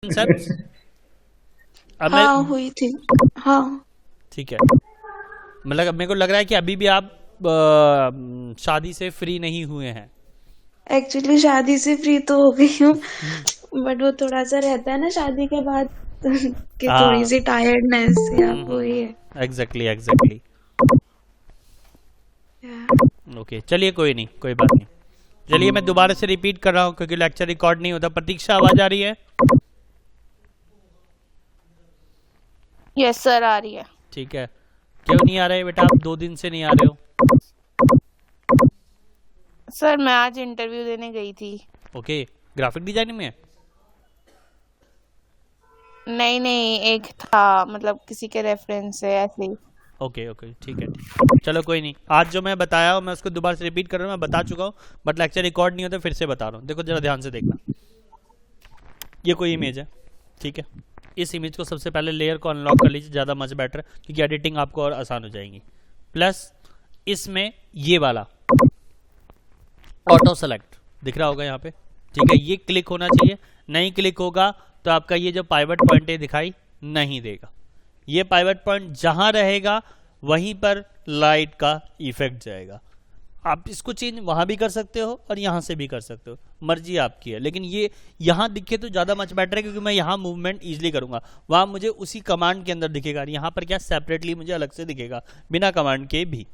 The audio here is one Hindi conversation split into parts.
कॉन्सेप्ट्स अब मैं हाँ हुई थी। हाँ ठीक है। मतलब अब मेरे को लग रहा है कि अभी भी आप शादी से फ्री नहीं हुए हैं। एक्चुअली शादी से फ्री तो हो गई हूँ, बट वो थोड़ा सा रहता है ना शादी के बाद कि थोड़ी हाँ। सी टायर्डनेस या वही है। Exactly exactly. ओके चलिए कोई नहीं, कोई बात नहीं। चलिए मैं दोबारा से रिपीट कर रहा हूँ क्योंकि लेक्चर रिकॉर्ड नहीं होता। प्रतीक्षा आवाज आ रही है? यस सर, आ रही है। ठीक है। क्यों नहीं आ रहे बेटा, आप 2 दिन से नहीं आ रहे हो? सर मैं आज इंटरव्यू देने गई थी। ओके। ग्राफिक डिजाइनिंग में? नहीं नहीं, एक था, मतलब किसी के रेफरेंस से ऐसे ही। ओके ओके ठीक है ठीक। चलो कोई नहीं, आज जो मैं बताया हूँ मैं उसको दोबारा से रिपीट कर रहा हूँ। मैं बता चुका हूँ बट लेक्चर रिकॉर्ड नहीं होता, फिर से बता रहा हूँ। देखो जरा ध्यान से देखना। ये कोई इमेज है, ठीक है। इस इमेज को सबसे पहले लेयर को अनलॉक कर लीजिए, ज़्यादा मच बेटर, क्योंकि एडिटिंग आपको और आसान हो जाएगी। प्लस इसमें ये वाला ऑटो सेलेक्ट दिख रहा होगा यहाँ पे, ठीक है। ये क्लिक होना चाहिए, नहीं क्लिक होगा तो आपका ये जो पाइवट पॉइंट है दिखाई नहीं देगा। ये पाइवट पॉइंट जहां रहेगा वहीं पर लाइट का इफेक्ट जाएगा। आप इसको चेंज वहां भी कर सकते हो और यहां से भी कर सकते हो, मर्जी आपकी है। लेकिन ये यहां दिखे तो ज़्यादा मच बेटर है, क्योंकि मैं यहां मूवमेंट इजीली करूंगा, वहां मुझे उसी कमांड के अंदर दिखेगा। यहां पर क्या सेपरेटली मुझे अलग से दिखेगा बिना कमांड के भी,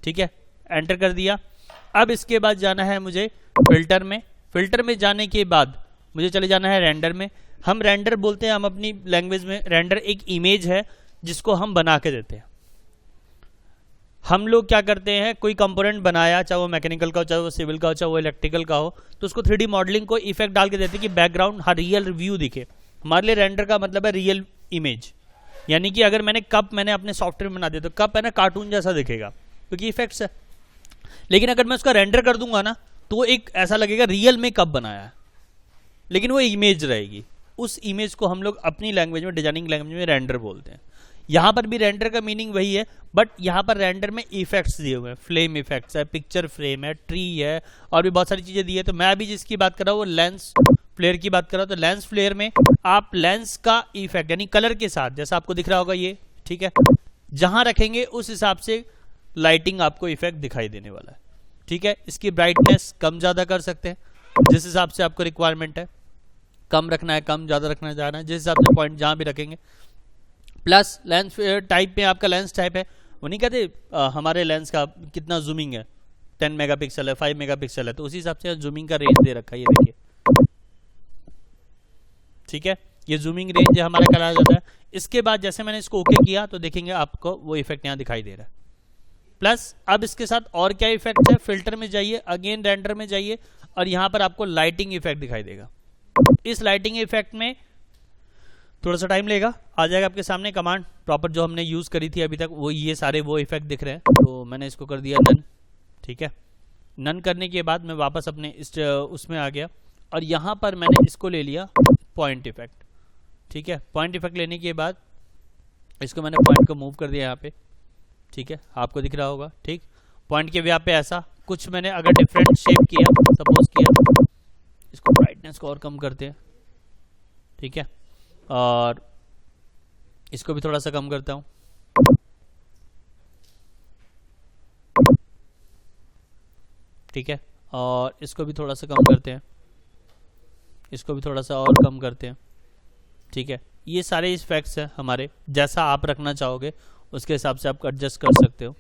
ठीक है। एंटर कर दिया। अब इसके बाद जाना है मुझे फिल्टर में। फिल्टर में जाने के बाद मुझे चले जाना है रेंडर में। हम रेंडर बोलते हैं हम अपनी लैंग्वेज में, रेंडर एक इमेज है जिसको हम बना के देते हैं। हम लोग क्या करते हैं, कोई कंपोनेंट बनाया, चाहे वो मैकेनिकल का हो, चाहे वो सिविल का हो, चाहे वो इलेक्ट्रिकल का हो, तो उसको 3D मॉडलिंग को इफेक्ट डाल के देते हैं कि बैकग्राउंड हर रियल व्यू दिखे। हमारे लिए रेंडर का मतलब है रियल इमेज। यानी कि अगर मैंने अपने सॉफ्टवेयर में बना दिया तो कप है ना कार्टून जैसा दिखेगा, क्योंकि इफेक्ट्स है। लेकिन अगर मैं उसका रेंडर कर दूंगा ना तो एक ऐसा लगेगा रियल में कप बनाया है, लेकिन वो इमेज रहेगी। उस इमेज को हम लोग अपनी लैंग्वेज में, डिजाइनिंग लैंग्वेज में रेंडर बोलते हैं। यहां पर भी रेंडर का मीनिंग वही है, बट यहां पर रेंडर में इफेक्ट्स दिए हुए हैं। फ्लेम इफेक्ट्स है, पिक्चर फ्रेम है, ट्री है, और भी बहुत सारी चीजें दी है। तो मैं अभी जिसकी बात कर रहा हूँ वो लेंस फ्लेयर की बात कर रहा हूँ। तो लेंस फ्लेयर में आप लेंस का इफेक्ट यानी कलर के साथ, जैसा आपको दिख रहा होगा ये, ठीक है, जहां रखेंगे उस हिसाब से लाइटिंग आपको इफेक्ट दिखाई देने वाला है, ठीक है। इसकी ब्राइटनेस कम ज्यादा कर सकते हैं जिस हिसाब से आपको रिक्वायरमेंट है। कम रखना है, कम ज्यादा रखना है, जाना है जिस हिसाब से पॉइंट जहां भी रखेंगे। प्लस लेंस टाइप में आपका लेंस टाइप है, वो नहीं कहते हमारे लेंस का कितना जूमिंग है, 10 मेगापिक्सल है, 5 मेगापिक्सल है, तो उसी हिसाब से जूमिंग का रेंज दे रखा है, ये देखिए, ठीक है। ये जूमिंग रेंज हमारा कराया जाता है। इसके बाद जैसे मैंने इसको ओके किया तो देखेंगे आपको वो इफेक्ट यहाँ दिखाई दे रहा है। प्लस अब इसके साथ और क्या इफेक्ट है, फिल्टर में जाइए, अगेन रेंडर में जाइए, और यहां पर आपको लाइटिंग इफेक्ट दिखाई देगा। इस लाइटिंग इफेक्ट में थोड़ा सा टाइम लेगा, आ जाएगा आपके सामने कमांड प्रॉपर जो हमने यूज करी थी अभी तक, वो ये सारे वो इफेक्ट दिख रहे हैं। तो मैंने इसको कर दिया नन, ठीक है। नन करने के बाद मैं वापस अपने इस उसमें आ गया और यहां पर मैंने इसको ले लिया पॉइंट इफेक्ट, ठीक है। पॉइंट इफेक्ट लेने के बाद इसको मैंने पॉइंट को मूव कर दिया यहाँ पे, ठीक है, आपको दिख रहा होगा, ठीक। पॉइंट के यहाँ पे ऐसा कुछ मैंने अगर डिफरेंट शेप किया, सपोज किया, इसको ब्राइटनेस को और कम करते हैं, ठीक है, और इसको भी थोड़ा सा कम करता हूं, ठीक है, और इसको भी थोड़ा सा कम करते हैं, इसको भी थोड़ा सा और कम करते हैं, ठीक है। ये सारे इफेक्ट्स हैं हमारे, जैसा आप रखना चाहोगे उसके हिसाब से आप एडजस्ट कर सकते हो,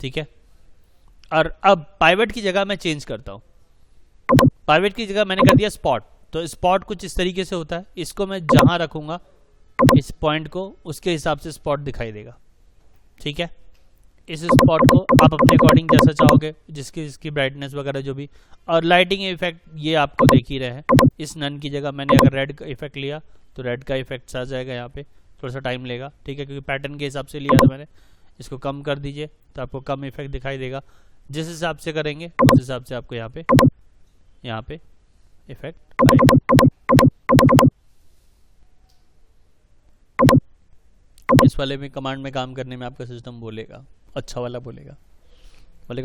ठीक है। और अब पाइवट की जगह मैं चेंज करता हूं। पाइवट की जगह मैंने कर दिया स्पॉट। तो स्पॉट कुछ इस तरीके से होता है, इसको मैं जहां रखूंगा इस पॉइंट को, उसके हिसाब से स्पॉट दिखाई देगा, ठीक है। इस स्पॉट को आप अपने अकॉर्डिंग जैसा चाहोगे, जिसकी ब्राइटनेस वगैरह जो भी। और लाइटिंग इफेक्ट ये आपको देख ही रहे हैं। इस नन की जगह मैंने अगर रेड का इफेक्ट लिया तो रेड का इफेक्ट आ जाएगा यहाँ पे, थोड़ा सा टाइम लेगा, ठीक है, क्योंकि पैटर्न के हिसाब से लिया था मैंने। इसको कम कर दीजिए तो आपको कम इफेक्ट दिखाई देगा। जिस हिसाब से करेंगे उस हिसाब से आपको यहाँ पे इफेक्ट आएगा। इस वाले में कमांड में काम करने में आपका सिस्टम बोलेगा, अच्छा वाला बोलेगा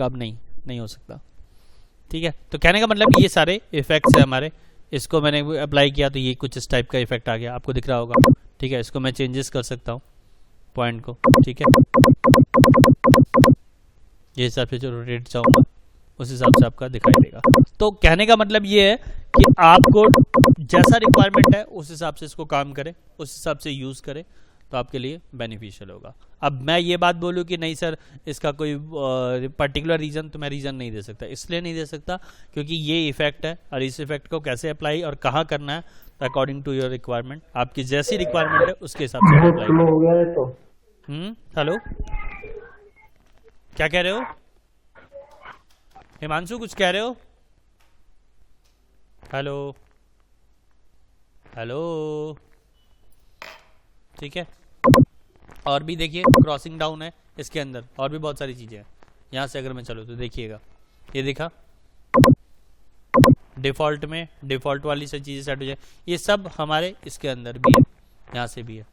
अब नहीं हो सकता, ठीक है। तो कहने का मतलब ये सारे इफेक्ट्स है हमारे, इसको मैंने अप्लाई किया तो ये कुछ इस टाइप का इफेक्ट आ गया, आपको दिख रहा होगा। ठीक है, इसको मैं चेंजेस कर सकता हूँ पॉइंट को। ठीक है, ये हिसाब से जो रोटेट चाहूँगा उस हिसाब से आपका दिखाई देगा। तो कहने का मतलब ये है कि आपको जैसा रिक्वायरमेंट है उस हिसाब से इसको काम करें, उस हिसाब से यूज़ करें, तो आपके लिए बेनिफिशियल होगा। अब मैं ये बात बोलूँ कि नहीं सर इसका कोई पर्टिकुलर रीज़न, तो मैं रीज़न नहीं दे सकता। इसलिए नहीं दे सकता क्योंकि ये इफेक्ट है और इस इफेक्ट को कैसे अप्लाई और कहाँ करना है अकॉर्डिंग टू योर रिक्वायरमेंट, आपकी जैसी रिक्वायरमेंट है उसके हिसाब से अप्लाई हो गया है तो हेलो, क्या कह रहे हो हिमांशु, कुछ कह रहे हो? हेलो हेलो, ठीक है। और भी देखिए क्रॉसिंग डाउन है इसके अंदर, और भी बहुत सारी चीज़ें हैं। यहाँ से अगर मैं चलूँ तो देखिएगा, ये देखा डिफ़ॉल्ट में डिफ़ॉल्ट वाली सब चीज़ें सेट हो जाए, ये सब हमारे इसके अंदर भी है, यहाँ से भी है।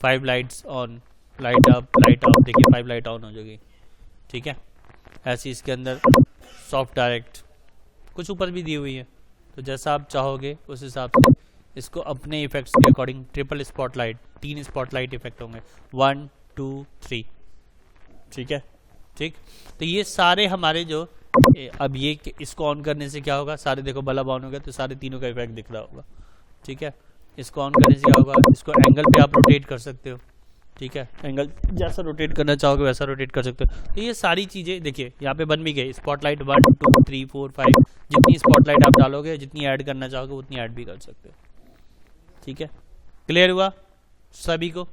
5 lights on, light up, light of, देखिए 5 लाइट ऑन हो जाएगी। ठीक है, ऐसी इसके अंदर सॉफ्ट डायरेक्ट कुछ ऊपर भी दी हुई है, तो जैसा आप चाहोगे उस हिसाब से इसको अपने इफेक्ट्स के according. Triple spotlight, 3 spotlight effect होंगे, 1 2 3। ठीक है, ठीक। तो ये सारे हमारे जो अब ये इसको ऑन करने से क्या होगा, सारे देखो बल्ब ऑन हो गया, तो सारे तीनों का इफेक्ट दिख रहा होगा। ठीक है, इसको ऑन करने से क्या होगा, इसको एंगल पे आप रोटेट कर सकते हो। ठीक है, एंगल जैसा रोटेट करना चाहोगे वैसा रोटेट कर सकते हो। तो ये सारी चीज़ें देखिए यहाँ पे बन भी गई, स्पॉटलाइट 1 2 3 4 5, जितनी स्पॉटलाइट आप डालोगे, जितनी ऐड करना चाहोगे उतनी ऐड भी कर सकते हो। ठीक है, क्लियर हुआ सभी को?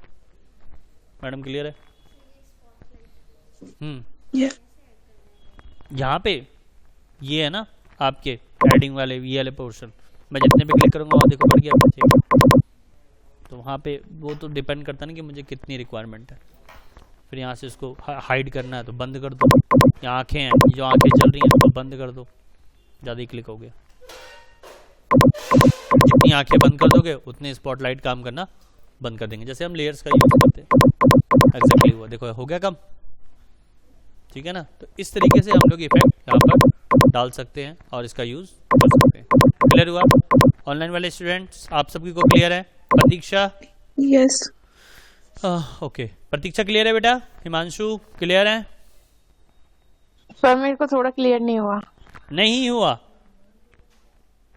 मैडम क्लियर है? यहाँ पे ये है ना आपके एडिंग वाले ये वाले पोर्शन, मैं जितने पे क्लिक करूँगा वहाँ देखो बढ़ गया पीछे। तो वहाँ पे वो तो डिपेंड करता है ना कि मुझे कितनी रिक्वायरमेंट है। फिर यहाँ से इसको हाइड करना है तो बंद कर दो, यहाँ आँखें हैं, जो आँखें चल रही हैं तो बंद कर दो, ज़्यादा ही क्लिक हो गया। जितनी आंखें बंद कर दोगे उतने स्पॉटलाइट काम करना बंद कर देंगे, जैसे हम लेयर्स का यूज करते हैं। एग्जैक्टली हुआ, देखो हो गया कम। ठीक है ना, तो इस तरीके से हम लोग इफेक्ट यहाँ पर डाल सकते हैं और इसका यूज कर सकते हैं। क्लियर हुआ? ऑनलाइन वाले स्टूडेंट्स आप सभी को क्लियर है? प्रतीक्षा? यस। ओके, प्रतीक्षा क्लियर है बेटा? हिमांशु क्लियर है? सर मेरे को थोड़ा क्लियर नहीं हुआ। नहीं हुआ?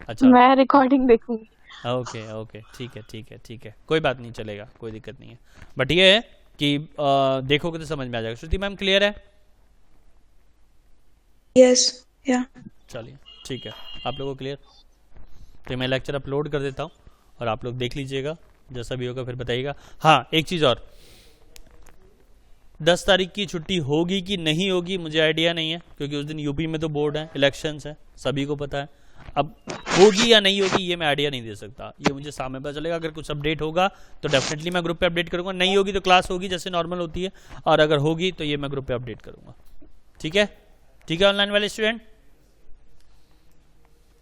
अच्छा, मैं रिकॉर्डिंग देखूंगी। ओके ओके, ठीक है ठीक है ठीक है, कोई बात नहीं, चलेगा, कोई दिक्कत नहीं है। बट ये है कि देखोगे तो समझ में आ जाएगा। श्रुति मैम क्लियर है? यस, या। चलिए ठीक है, आप लोगों को क्लियर? तो मैं लेक्चर अपलोड कर देता हूँ और आप लोग देख लीजिएगा, जैसा भी होगा फिर बताइएगा। हाँ, एक चीज़ और, 10 तारीख की छुट्टी होगी कि नहीं होगी मुझे आइडिया नहीं है, क्योंकि उस दिन यूपी में तो बोर्ड है, इलेक्शंस है, सभी को पता है। अब होगी या नहीं होगी ये मैं आइडिया नहीं दे सकता, ये मुझे सामने पता चलेगा। अगर कुछ अपडेट होगा तो डेफिनेटली मैं ग्रुप पे अपडेट करूंगा, नहीं होगी तो क्लास होगी जैसे नॉर्मल होती है, और अगर होगी तो ये मैं ग्रुप पे अपडेट करूंगा। ठीक है? ठीक है ऑनलाइन वाले स्टूडेंट?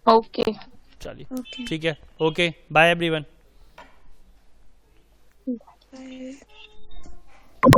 ओके, चलिए ठीक है, ओके, बाय एवरीवन। बाय।